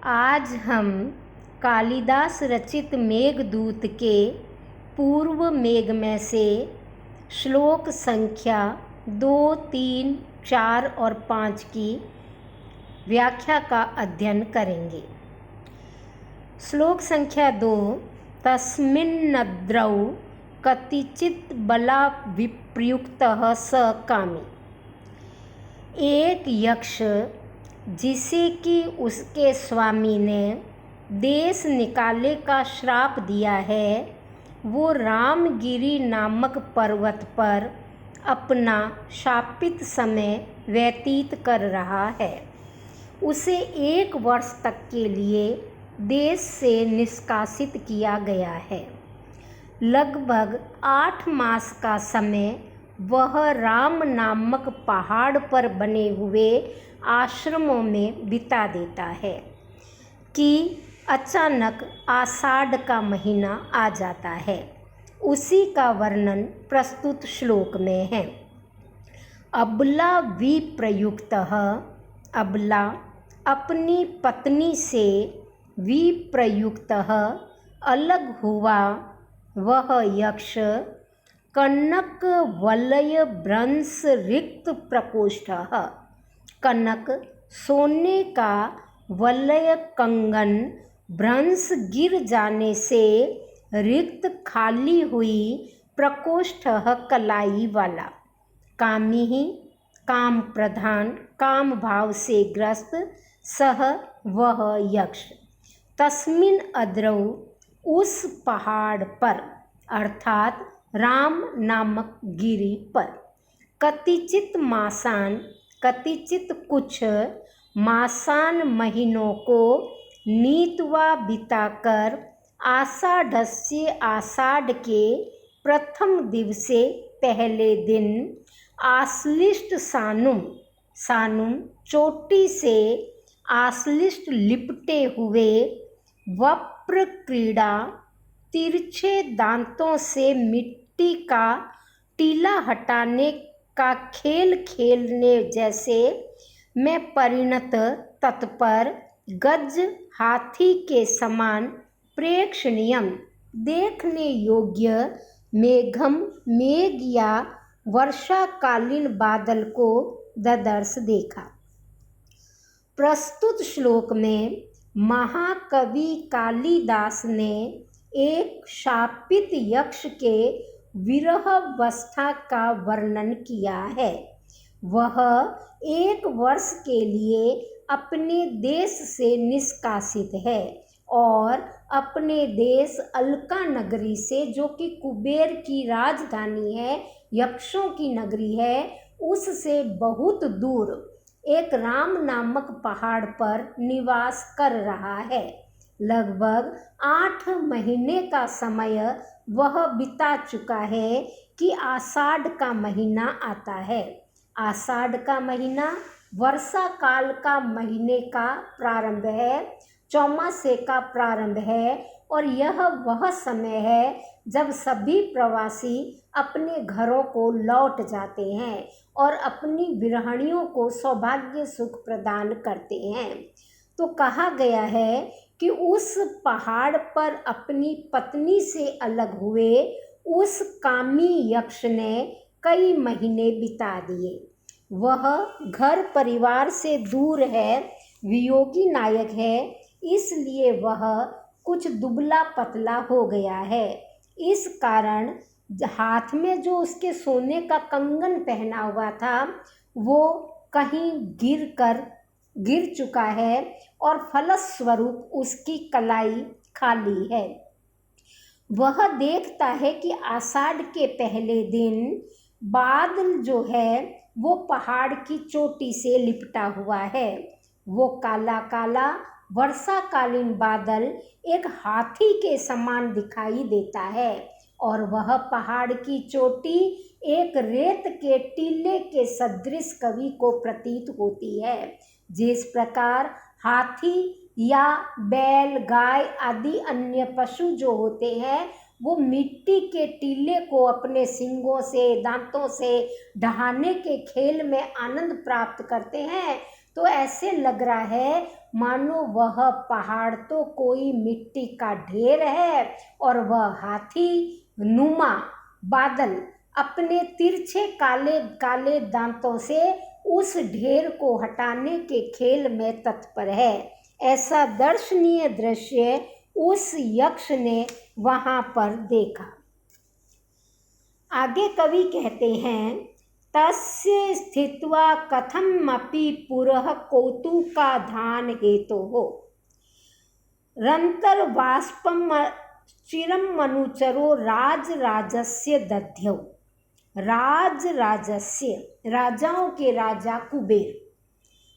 आज हम कालिदास रचित मेघदूत के पूर्व मेघ में से श्लोक संख्या 2, 3, 4 और 5 की व्याख्या का अध्ययन करेंगे। श्लोक संख्या 2, तस्मिन्नद्रौ कतिचित् बला विप्रयुक्तः स कामी। एक यक्ष जिसे कि उसके स्वामी ने देश निकाले का श्राप दिया है, वो रामगिरी नामक पर्वत पर अपना शापित समय व्यतीत कर रहा है। उसे 1 वर्ष तक के लिए देश से निष्कासित किया गया है। लगभग 8 मास का समय वह राम नामक पहाड़ पर बने हुए आश्रमों में बिता देता है कि अचानक आषाढ़ का महीना आ जाता है। उसी का वर्णन प्रस्तुत श्लोक में है। अबला विप्रयुक्तः, अबला अपनी पत्नी से विप्रयुक्तः अलग हुआ वह यक्ष कनक वलय भ्रंश रिक्त प्रकोष्ठः। कनक सोने का वलय कंगन भ्रंश गिर जाने से रिक्त खाली हुई प्रकोष्ठः कलाई वाला। कामी ही काम प्रधान, काम भाव से ग्रस्त सह वह यक्ष। तस्मिन अद्रौ उस पहाड़ पर अर्थात राम नामक गिरी पर, कतिचित मासान, कतिचित कुछ, मासान महीनों को नीतवा बिताकर आषाढ़स्य आषाढ़ के प्रथम दिवसे पहले दिन आश्लिष्ट सानुम, सानुम चोटी से आश्लिष्ट लिपटे हुए वप्र क्रीड़ा, तिरछे दांतों से मिट्टी का टीला हटाने का खेल खेलने जैसे में परिणत तत्पर गज हाथी के समान प्रेक्षणीयम देखने योग्य मेघम, मेघ या वर्षाकालीन बादल को ददर्श देखा। प्रस्तुत श्लोक में महाकवि कालिदास ने एक शापित यक्ष के विरहावस्था का वर्णन किया है। वह 1 वर्ष के लिए अपने देश से निष्कासित है और अपने देश अलका नगरी से, जो कि कुबेर की राजधानी है, यक्षों की नगरी है, उससे बहुत दूर एक राम नामक पहाड़ पर निवास कर रहा है। लगभग 8 महीने का समय वह बिता चुका है कि आषाढ़ का महीना आता है। आषाढ़ का महीना वर्षा काल का महीने का प्रारंभ है, चौमासे का प्रारंभ है और यह वह समय है जब सभी प्रवासी अपने घरों को लौट जाते हैं और अपनी गृहिणियों को सौभाग्य सुख प्रदान करते हैं। तो कहा गया है कि उस पहाड़ पर अपनी पत्नी से अलग हुए उस कामी यक्ष ने कई महीने बिता दिए। वह घर परिवार से दूर है, वियोगी नायक है, इसलिए वह कुछ दुबला पतला हो गया है। इस कारण हाथ में जो उसके सोने का कंगन पहना हुआ था वो कहीं गिर चुका है और फलस्वरूप उसकी कलाई खाली है। वह देखता है कि आषाढ़ के पहले दिन बादल जो है वो पहाड़ की चोटी से लिपटा हुआ है। वो काला काला वर्षाकालीन बादल एक हाथी के समान दिखाई देता है और वह पहाड़ की चोटी एक रेत के टीले के सदृश कवि को प्रतीत होती है। जिस प्रकार हाथी या बैल, गाय आदि अन्य पशु जो होते हैं वो मिट्टी के टीले को अपने सींगों से, दांतों से ढहाने के खेल में आनंद प्राप्त करते हैं, तो ऐसे लग रहा है मानो वह पहाड़ तो कोई मिट्टी का ढेर है और वह हाथी नुमा बादल अपने तिरछे काले काले दांतों से उस ढेर को हटाने के खेल में तत्पर है। ऐसा दर्शनीय दृश्य उस यक्ष ने वहां पर देखा। आगे कवि कहते हैं, तस्य स्थित्वा कथमपि पुरः कौतुकाधान हेतोः रन्तर्बाष्पं चिरमनुचरो राजराजस्य दध्यौ। राजराजस्य, राजाओं के राजा कुबेर,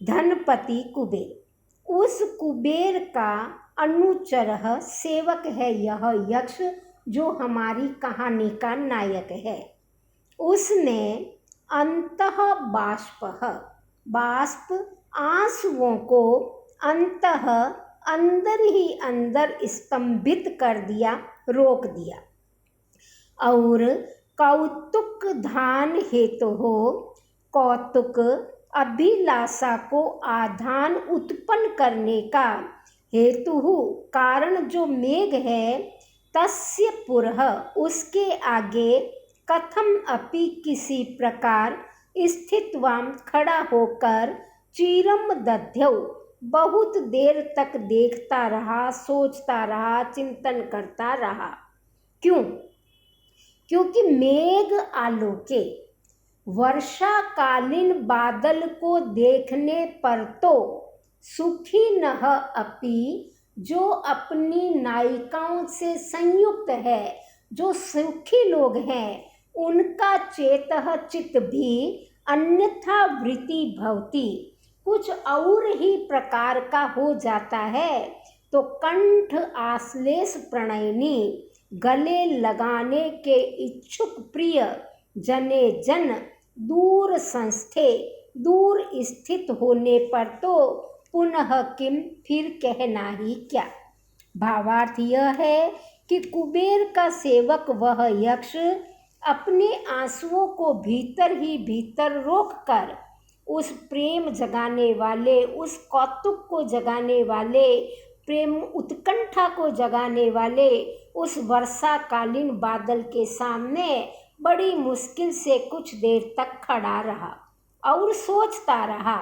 धनपति कुबेर, उस कुबेर का अनुचर सेवक है यह यक्ष जो हमारी कहानी का नायक है। उसने अंतः बाष्प आंसुओं को अंतः अंदर ही अंदर स्तंभित कर दिया, रोक दिया। और कौतुक धान हेतु हो, कौतुक अभिलाषा को आधान उत्पन्न करने का हेतु कारण जो मेघ है, तस्य पुरः उसके आगे कथम अपि किसी प्रकार स्थितवाम खड़ा होकर चिरम दध्यौ बहुत देर तक देखता रहा, सोचता रहा, चिंतन करता रहा। क्यों? क्योंकि मेघ आलोके, वर्षाकालीन बादल को देखने पर तो सुखी नह अपि, जो अपनी नायिकाओं से संयुक्त है, जो सुखी लोग हैं, उनका चेतः चित्त भी अन्यथा वृत्ति भवति, कुछ और ही प्रकार का हो जाता है। तो कंठ आश्लेष प्रणयनी, गले लगाने के इच्छुक प्रिय जने जन दूर संस्थे, दूर स्थित होने पर तो पुनः किम, फिर कहना ही क्या। भावार्थ यह है कि कुबेर का सेवक वह यक्ष अपने आंसुओं को भीतर ही भीतर रोककर उस प्रेम जगाने वाले, उस कौतुक को जगाने वाले, प्रेम उत्कंठा को जगाने वाले उस वर्षाकालीन बादल के सामने बड़ी मुश्किल से कुछ देर तक खड़ा रहा और सोचता रहा।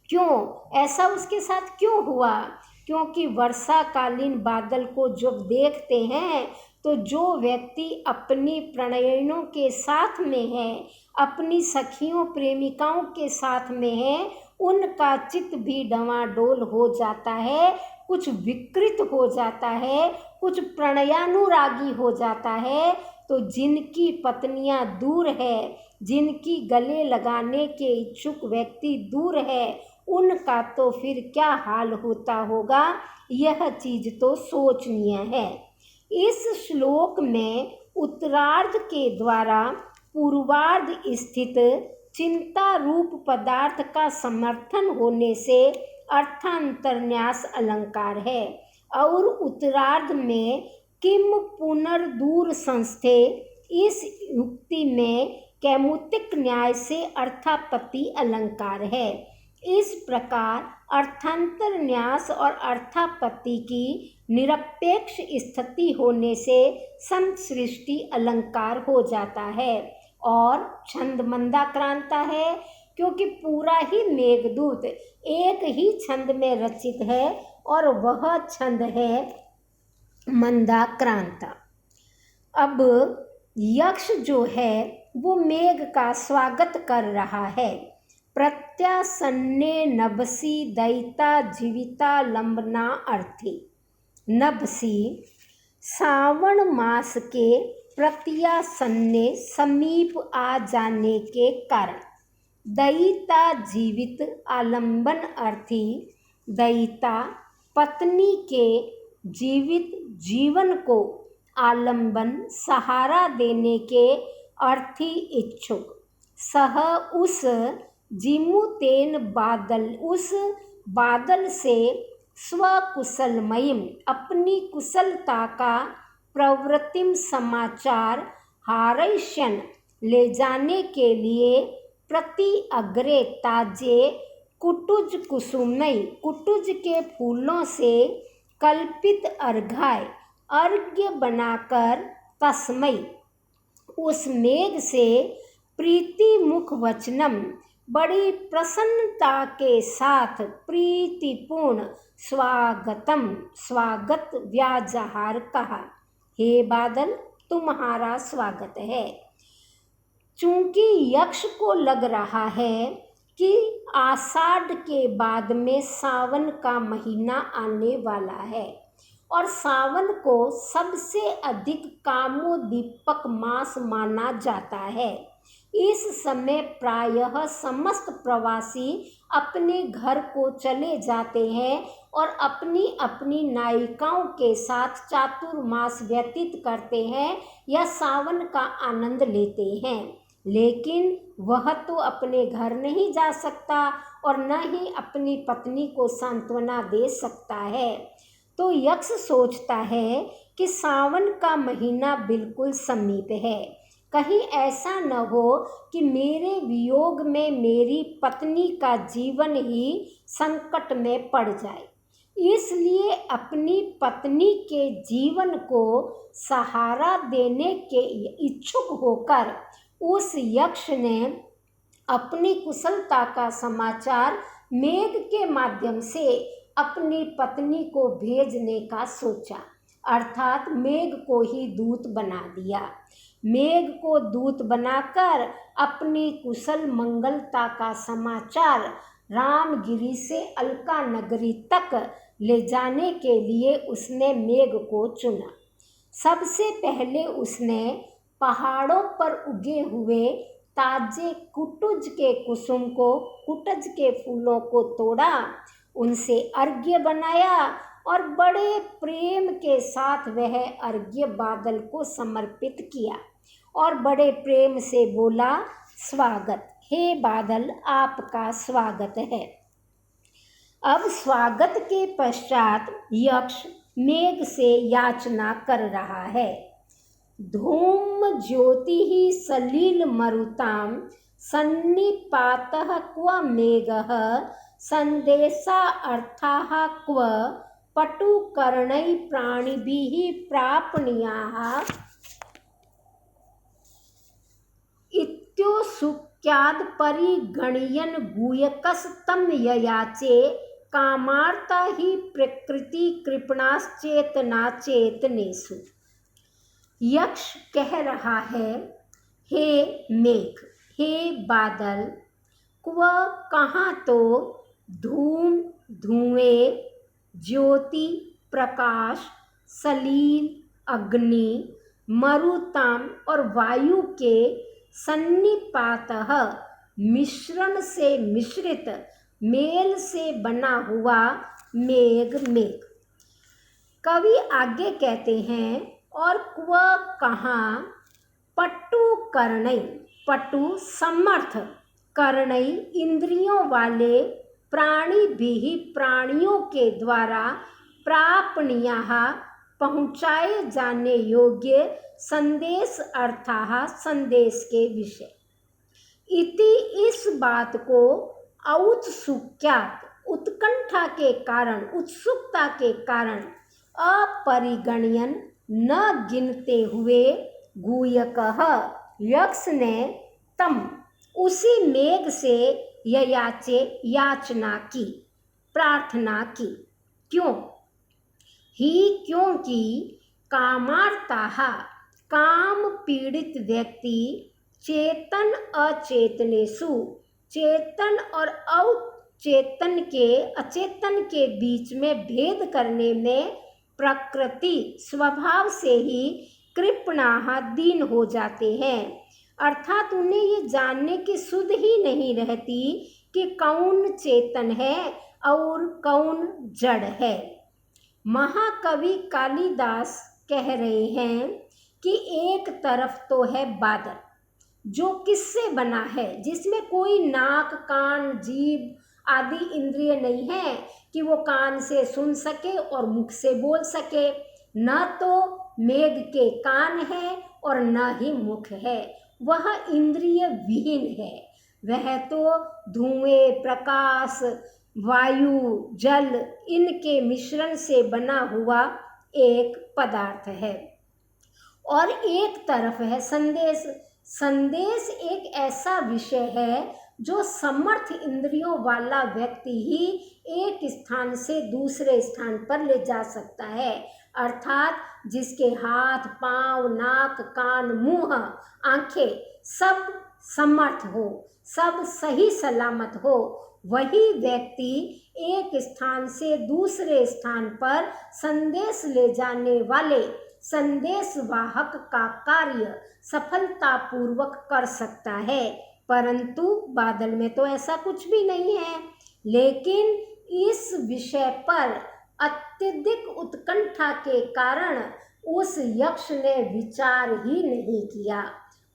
क्यों ऐसा उसके साथ क्यों हुआ? क्योंकि वर्षाकालीन बादल को जब देखते हैं तो जो व्यक्ति अपनी प्रणयियों के साथ में है, अपनी सखियों प्रेमिकाओं के साथ में है, उनका चित्त भी डवाडोल हो जाता है, कुछ विकृत हो जाता है, कुछ प्रणयानुरागी हो जाता है। तो जिनकी पत्नियां दूर है, जिनकी गले लगाने के इच्छुक व्यक्ति दूर है, उनका तो फिर क्या हाल होता होगा, यह चीज तो सोचनीय है। इस श्लोक में उत्तरार्ध के द्वारा पूर्वार्ध स्थित चिंता रूप पदार्थ का समर्थन होने से अर्थांतरन्यास अलंकार है और उत्तरार्ध में किम पुनर्दूर संस्थे, इस युक्ति में कैमुतिक न्याय से अर्थापत्ति अलंकार है। इस प्रकार अर्थांतर न्यास और अर्थापत्ति की निरपेक्ष स्थिति होने से समसृष्टि अलंकार हो जाता है और छंद मंदाक्रांता है, क्योंकि पूरा ही मेघदूत एक ही छंद में रचित है और वह छंद है मंदाक्रांता। अब यक्ष जो है वो मेघ का स्वागत कर रहा है। प्रत्यासन्ने नभसि दयिता जीविता लंबना अर्थी। नभसि सावन मास के प्रत्यासन्ने समीप आ जाने के कारण, दयिता जीवित आलंबन अर्थी, दयिता पत्नी के जीवित जीवन को आलंबन सहारा देने के अर्थी इच्छुक। सह उस जिमुतेन बादल, उस बादल से स्वकुशलमयीम अपनी कुशलता का प्रवृत्तिम समाचार हारयिष्यन् ले जाने के लिए प्रति अग्रे ताजे कुटुज कुसुमई, कुटुज के फूलों से कल्पित अर्घ्य बनाकर तस्मै, उस मेघ से प्रीति मुख वचनम, बड़ी प्रसन्नता के साथ प्रीतिपूर्ण स्वागत व्याजहार कहा। हे बादल, तुम्हारा स्वागत है। चूंकि यक्ष को लग रहा है कि आषाढ़ के बाद में सावन का महीना आने वाला है और सावन को सबसे अधिक कामोदीपक मास माना जाता है। इस समय प्रायः समस्त प्रवासी अपने घर को चले जाते हैं और अपनी अपनी नायिकाओं के साथ चातुर्मास व्यतीत करते हैं या सावन का आनंद लेते हैं, लेकिन वह तो अपने घर नहीं जा सकता और न ही अपनी पत्नी को सांत्वना दे सकता है। तो यक्ष सोचता है कि सावन का महीना बिल्कुल समीप है, कहीं ऐसा न हो कि मेरे वियोग में मेरी पत्नी का जीवन ही संकट में पड़ जाए। इसलिए अपनी पत्नी के जीवन को सहारा देने के इच्छुक होकर उस यक्ष ने अपनी कुशलता का समाचार मेघ के माध्यम से अपनी पत्नी को भेजने का सोचा, अर्थात मेघ को ही दूत बना दिया। मेघ को दूत बनाकर अपनी कुशल मंगलता का समाचार रामगिरी से अलका नगरी तक ले जाने के लिए उसने मेघ को चुना। सबसे पहले उसने पहाड़ों पर उगे हुए ताजे कुटुज के कुसुम को, कुटज के फूलों को तोड़ा, उनसे अर्घ्य बनाया और बड़े प्रेम के साथ वह अर्घ्य बादल को समर्पित किया और बड़े प्रेम से बोला, स्वागत, हे बादल, आपका स्वागत है। अब स्वागत के पश्चात यक्ष मेघ से याचना कर रहा है। धूम ज्योति ही सलील मरुताम सन्निपातः क्व मेघः संदेशा अर्थाः क्व पटुकर्णै प्राणिभिः प्रापणीयाः इत्योत्सुक्याद् परिगणयन् गुह्यकस् तं ययाचे कामार्ता हि प्रकृति कृपणाश्चेतना चेतनेषु। यक्ष कह रहा है, हे मेघ, हे बादल, क्व कहाँ तो धूम धुएं, ज्योति प्रकाश, सलील अग्नि, मरुताम और वायु के सन्निपातः मिश्रण से मिश्रित मेल से बना हुआ मेघ। कवि आगे कहते हैं, और क्व कहाँ पटु कर्णई, पटु समर्थ, कर्णई इंद्रियों वाले, प्राणी भी प्राणियों के द्वारा प्रापणीयाः पहुँचाए जाने योग्य संदेश अर्थाः संदेश के विषय। इति इस बात को औत्सुक्यात् उत्कंठा के कारण, उत्सुकता के कारण, अपरिगणयन् न गिनते हुए, गुह्यकः यक्ष ने तम उसी मेघ से ययाचे याचना की, प्रार्थना की। क्यों? ही क्योंकि कामार्ताः काम पीड़ित व्यक्ति चेतन अचेतनेषु, चेतन और अचेतन के बीच में भेद करने में प्रकृति स्वभाव से ही कृपणाः दीन हो जाते हैं, अर्थात उन्हें ये जानने की सुध ही नहीं रहती कि कौन चेतन है और कौन जड़ है। महाकवि कालिदास कह रहे हैं कि एक तरफ तो है बादल, जो किससे बना है, जिसमें कोई नाक, कान, जीभ आदि इंद्रिय नहीं है कि वो कान से सुन सके और मुख से बोल सके। न तो मेघ के कान है और न ही मुख है, वह इंद्रिय विहीन है। वह तो धुएं, प्रकाश, वायु, जल इनके मिश्रण से बना हुआ एक पदार्थ है। और एक तरफ है संदेश। संदेश एक ऐसा विषय है जो समर्थ इंद्रियों वाला व्यक्ति ही एक स्थान से दूसरे स्थान पर ले जा सकता है, अर्थात जिसके हाथ, पांव, नाक, कान, मुंह, आंखें सब समर्थ हो, सब सही सलामत हो, वही व्यक्ति एक स्थान से दूसरे स्थान पर संदेश ले जाने वाले संदेश वाहक का कार्य सफलतापूर्वक कर सकता है। परंतु बादल में तो ऐसा कुछ भी नहीं है। लेकिन इस विषय पर अत्यधिक उत्कंठा के कारण उस यक्ष ने विचार ही नहीं किया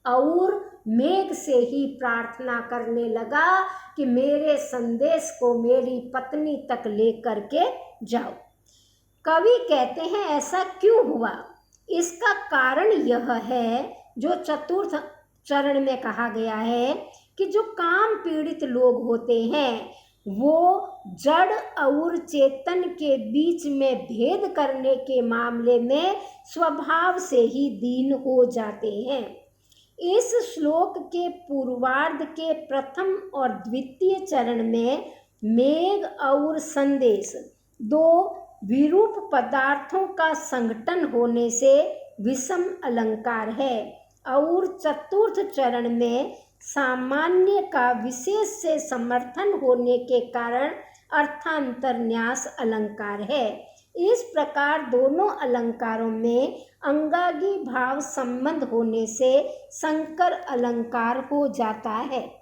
और मेघ से ही प्रार्थना करने लगा कि मेरे संदेश को मेरी पत्नी तक लेकर के जाओ। कवि कहते हैं ऐसा क्यों हुआ? इसका कारण यह है जो चतुर्थ चरण में कहा गया है कि जो काम पीड़ित लोग होते हैं वो जड़ और चेतन के बीच में भेद करने के मामले में स्वभाव से ही दीन हो जाते हैं। इस श्लोक के पूर्वार्ध के प्रथम और द्वितीय चरण में मेघ और संदेश दो विरूप पदार्थों का संघटन होने से विषम अलंकार है और चतुर्थ चरण में सामान्य का विशेष से समर्थन होने के कारण अर्थांतरन्यास अलंकार है। इस प्रकार दोनों अलंकारों में अंगागी भाव संबंध होने से संकर अलंकार हो जाता है।